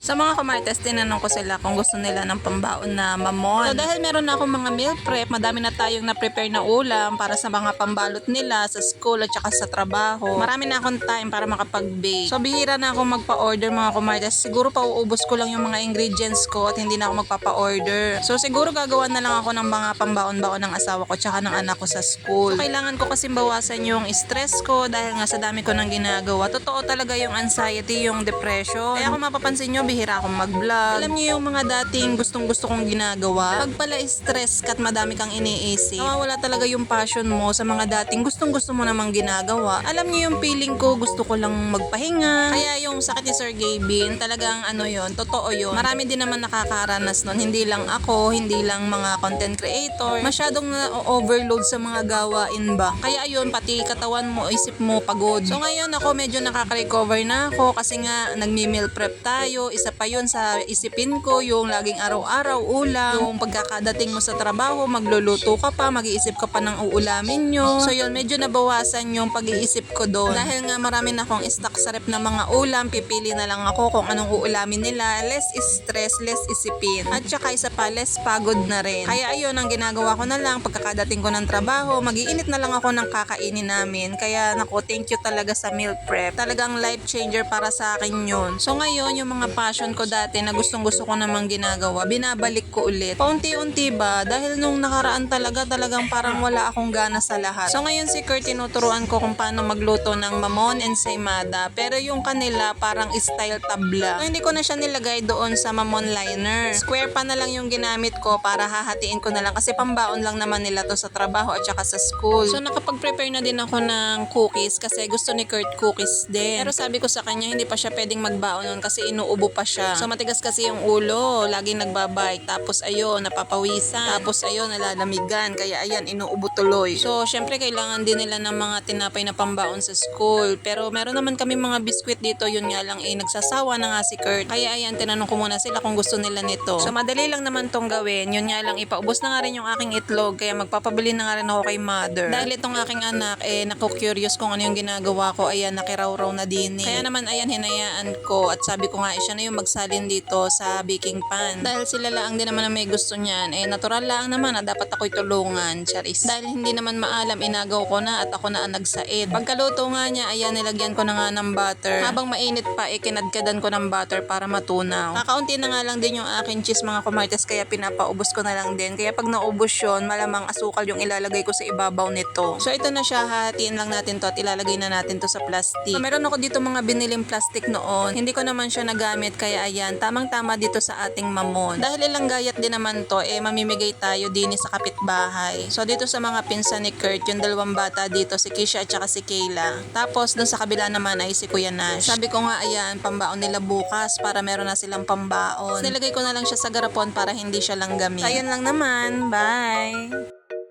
Sa mga kamartes, tinanong ko sila kung gusto nila ng pambaon na mamon. So dahil meron na akong mga meal prep, madami na tayong na-prepare na ulam para sa mga pambalot nila sa school at saka sa trabaho. Marami na akong time para makapag-bake. So bihira na akong magpa-order mga kamartes. Siguro pauubos ko lang yung mga ingredients ko at hindi na ako magpapa-order. So siguro gagawa na lang ako ng mga pambaon-baon ng asawa ko tsaka ng anak ko sa school. So kailangan ko kasi bawasan yung stress ko dahil nga sa dami ko nang ginagawa. Totoo talaga yung anxiety, yung depression. Kaya kung mapapansin nyo, bihira akong mag-vlog. Alam niyo yung mga dating gustong-gusto kong ginagawa. Pag pala stress ka at madami kang iniisip, nawawala talaga yung passion mo sa mga dating gustong-gusto mo namang ginagawa. Alam niyo yung feeling ko, gusto ko lang magpahinga. Kaya yung sakit ni Sir Gavin, talagang ano yon, totoo yon. Marami din naman nakakaranas nun. Hindi lang ako, hindi lang mga content creator. Masyadong na-overload sa mga gawain ba. Kaya ayun, pati katawan mo, isip mo, pagod. So ngayon ako medyo nakaka-recover na ako kasi nga nagmi-meal prep tayo. Isa pa yun sa isipin ko, yung laging araw-araw ulam, yung pagkakadating mo sa trabaho, magluluto ka pa, mag-iisip ka pa ng uulamin nyo. So yun, medyo nabawasan yung pag-iisip ko doon. Dahil nga marami na akong stock sa rep ng mga ulam, pipili na lang ako kung anong uulamin nila. Less stress, less isipin. At saka isa pa, less pagod na rin. Kaya ayun, ang ginagawa ko na lang, pagkakadating ko ng trabaho, mag-iinit na lang ako ng kakainin namin. Kaya naku, thank you talaga sa meal prep. Talagang life changer para sa akin yun. So ngayon, yung mga passion ko dati na gustong-gusto ko namang ginagawa, binabalik ko ulit. Paunti-unti ba? Dahil nung nakaraan talagang parang wala akong gana sa lahat. So ngayon si Kurt, tinuturuan ko kung paano magluto ng mamon and saymada. Pero yung kanila parang style tabla. So hindi ko na siya nilagay doon sa mamon liner. Square pa na lang yung ginamit ko para hahatiin ko na lang kasi pambaon lang naman nila to sa trabaho at saka sa school. So nakapag-prepare na din ako ng cookies kasi gusto ni Kurt cookies din. Pero sabi ko sa kanya hindi pa siya pwedeng magbaon nun kasi inuubo pa siya. So matigas kasi yung ulo, laging nagbabike. Tapos ayun, napapawisan. Tapos ayun, nalalamigan. Kaya ayan, inuubo tuloy. So syempre kailangan din nila ng mga tinapay na pambaon sa school. Pero meron naman kami mga biskwit dito. Yun nga lang nagsasawa na nga si Kurt. Kaya ayan, tinanong ko muna sila kung gusto nila nito. So madali lang naman tong gawin. Yun nga lang, ipaubos na nga rin yung aking itlog. Kaya magpapabili na nga rin ako kay mother. Dahil itong aking anak, naku-curious kung ano yung ginagawa ko. Ayan, nakiraw-raw na din. Kaya naman ayan, hinayaan ko. At sabi ko nga, siya na yung magsalin dito sa baking pan. Dahil sila lang din naman na may gusto niyan. Natural lang naman na dapat ako'y tulungan. Charis. Dahil hindi naman maalam, inagaw ko na at ako na ang nagsaid. Pagkaluto nga niya, ayan, nilagyan ko na nga ng butter. Habang mainit pa, kinadkadan ko ng butter para matunaw. Kakaunti na nga lang din yung akin cheese mga kumartes, kaya pinapaubos ko na lang din. Kaya pag naubos yun, malamang asukal yung ilalagay ko sa ibabaw nito. So ito na siya, hatiin lang natin to at ilalagay na natin to sa plastic. So meron ako dito mga biniling plastic noon. Hindi ko naman siya nagamit, kaya ayan, tamang-tama dito sa ating mamon. Dahil ilang gayat din naman to, mamimigay tayo din sa kapitbahay. So dito sa mga pinsan ni Kurt, yung dalawang bata dito, si Kisha at saka si Kayla. Tapos dun sa kabila naman ay si Kuya Nash. Sabi ko nga ayan, pambaon nila bukas para meron na silang pambaon. So, nilagay ko na lang siya sa garapon para hindi siya langgamin. So, ayun lang naman. Bye!